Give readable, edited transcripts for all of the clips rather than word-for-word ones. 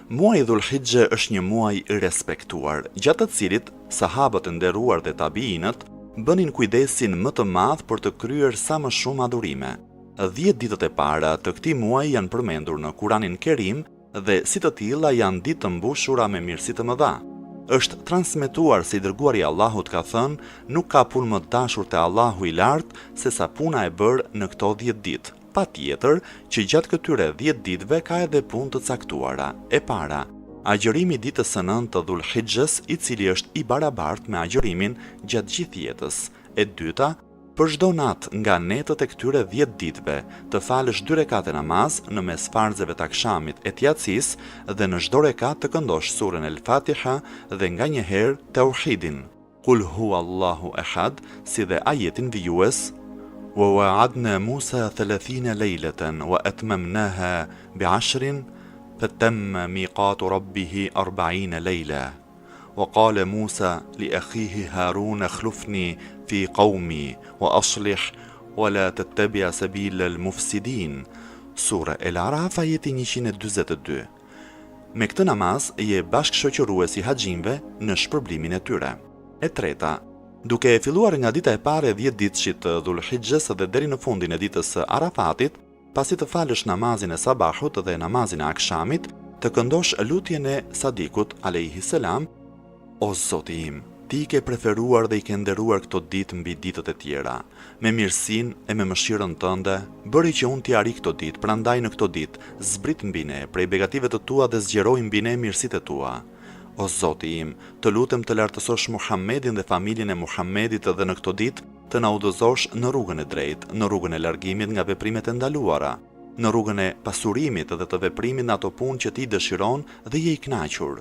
Muaji Dhul-Hijja është një muaj i respektuar, gjatë të cilit sahabët e nderuar dhe tabiinët bënin kujdesin më të madh për të kryer sa më shumë adhurime. 10 ditët e para të këtij muaji janë përmendur në Kuranin Kerim dhe si të tilla janë ditë të mbushura me mirësi të mëdha. Është transmetuar se i dërguari i Allahut ka thënë, nuk ka punë më të dashur te Allahu i lartë se sa puna e bërë në këto 10 ditë. Patjetër që gjatë këtyre 10 ditëve ka edhe punë të caktuara. E para, agjërimi ditës së 9 të Dhul-Hijjës, i cili është i barabartë me agjërimin gjatë gjithë jetës. E dyta, për çdo natë nga netët e këtyre 10 ditëve, të falësh 2 rekate namaz në mes farzeve të akşamit e të yatsisë dhe në çdo rekat të këndosh surën El-Fatiha dhe nganjëherë tauhidin. Qul huwallahu ahad, si dhe ajetin vijues وَوَعَدْنَا مُوسَى 30 لَيْلَةً وَأَتْمَمْنَاهَا ب10 فَتَمَّ مِيقَاتُ رَبِّهِ 40 لَيْلَةً وَقَالَ مُوسَى لِأَخِيهِ هَارُونَ اخْلُفْنِي فِي قَوْمِي وَأَصْلِحْ وَلَا تَتَّبِعْ سَبِيلَ الْمُفْسِدِينَ. Sura El-Araf, ajeti 142. Me këtë namaz je bashkëshoqëruesi haxhinëve në shpërblimin e tyre. E treta, duke e filluar nga dita e parë e 10 ditëshit të Dhul-Hijjës dhe deri në fundin e ditës së Arafatit, pasi të falësh namazin e sabahut dhe namazin e akşamit, të këndosh lutjen e Sadikut alayhi salam: O Zoti im, ti ke preferuar dhe i ke nderuar këto ditë mbi ditët e tjera. Me mirësinë e me mëshirën tënde, bëri që unë t'i arri këto ditë, prandaj në këto ditë zbrit mbi ne prej begative të tua dhe zgjeroj mbi ne mirësitë e tua. O Zoti im, të lutem të lartësosh Muhammedin dhe familjen e Muhammedit dhe në këto ditë të na udhëzosh në rrugën e drejtë, në rrugën e largimit nga veprimet e ndaluara, në rrugën e pasurimit dhe të veprimit në ato punë që ti dëshiron dhe je i kënaqur.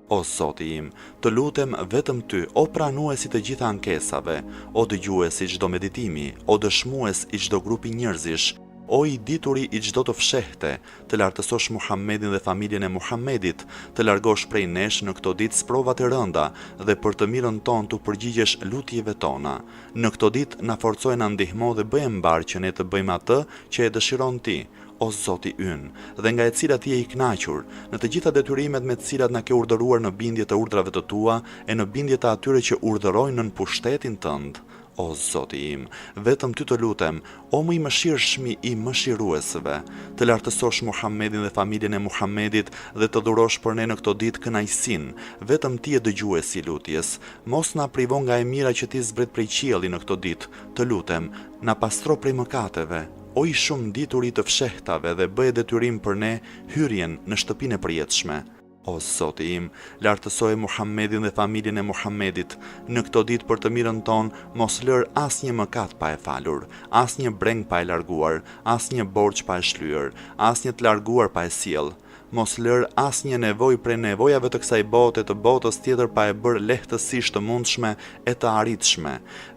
O Zoti im, të lutem vetëm ty, o pranuesi të gjitha ankesave, o dëgjuesi çdo meditimi, o dëshmues i çdo grupi njerëzish, o i dituri i çdo të fshehte, të lartësosh Muhammedin dhe familjen e Muhammedit, të largosh prej nesh në këto ditë sprovat e rënda dhe për të mirën tonë të përgjigjesh lutjeve tona. Në këto ditë na forcoj na ndihmo dhe bëje mbar që ne të bëjmë atë që e dëshiron ti, o Zoti ynë, dhe nga e cilat ti je i kënaqur, në të gjitha detyrimet me të cilat na ke urdhëruar në bindje të urdhrave të tua e në bindje të atyre që urdhërojnë në pushtetin tënd. O Zoti im, vetëm ty të lutem, o më i mëshirshmi i mëshiruesve, të lartësosh Muhammedin dhe familjen e Muhammedit dhe të dhurosh për ne në këto ditë kënaqësinë. Vetëm ti e dëgjuesi i lutjes, mos na privon nga e mira që ti zbret prej qielli në këto ditë. Të lutem, na pastro prej mëkateve, o i shumë dituri të fshehtave dhe bëje detyrim për ne hyrjen në shtëpinë e përjetshme. O Zoti im, lartësoje Muhammedin dhe familjen e Muhammedit. Në këto ditë për të mirën tonë, mos lër asnjë mëkat pa e falur, asnjë breng pa e larguar, asnjë borxh pa e shlyer, asnjë të larguar pa e sjell. Mos lër asnjë nevojë prej nevojave të kësaj bote, të botës tjetër pa e bërë lehtësisht të mundshme e të arritshme.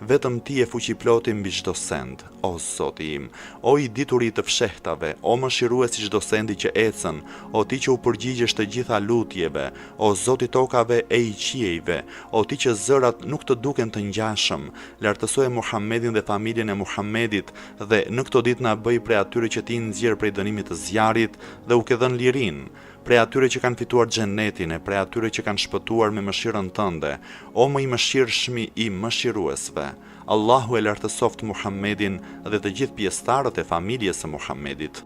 Vetëm ti e fuqiploti mbi çdo send, o Zoti im, o i dituri të fshehtave, o mëshiruesi çdo sendi që ecën, o ti që u përgjigjesh të gjitha lutjeve, o Zoti i tokave e i qiejve, o ti që zërat nuk të duken të ngjashëm, lartësoje Muhammedin dhe familjen e Muhammedit dhe në këto ditë na bëj prej atyre që ti nxjerr prej dënimit të zjarrit dhe u ke dhënë lirinë, prej atyre që kanë fituar xhenetin e prej atyre që kanë shpëtuar me mëshirën tënde, o më i mëshirshmi i mëshiruesve. Allahu e lartësoft Muhammedin dhe të gjithë pjesëtarët e familjes së Muhammedit.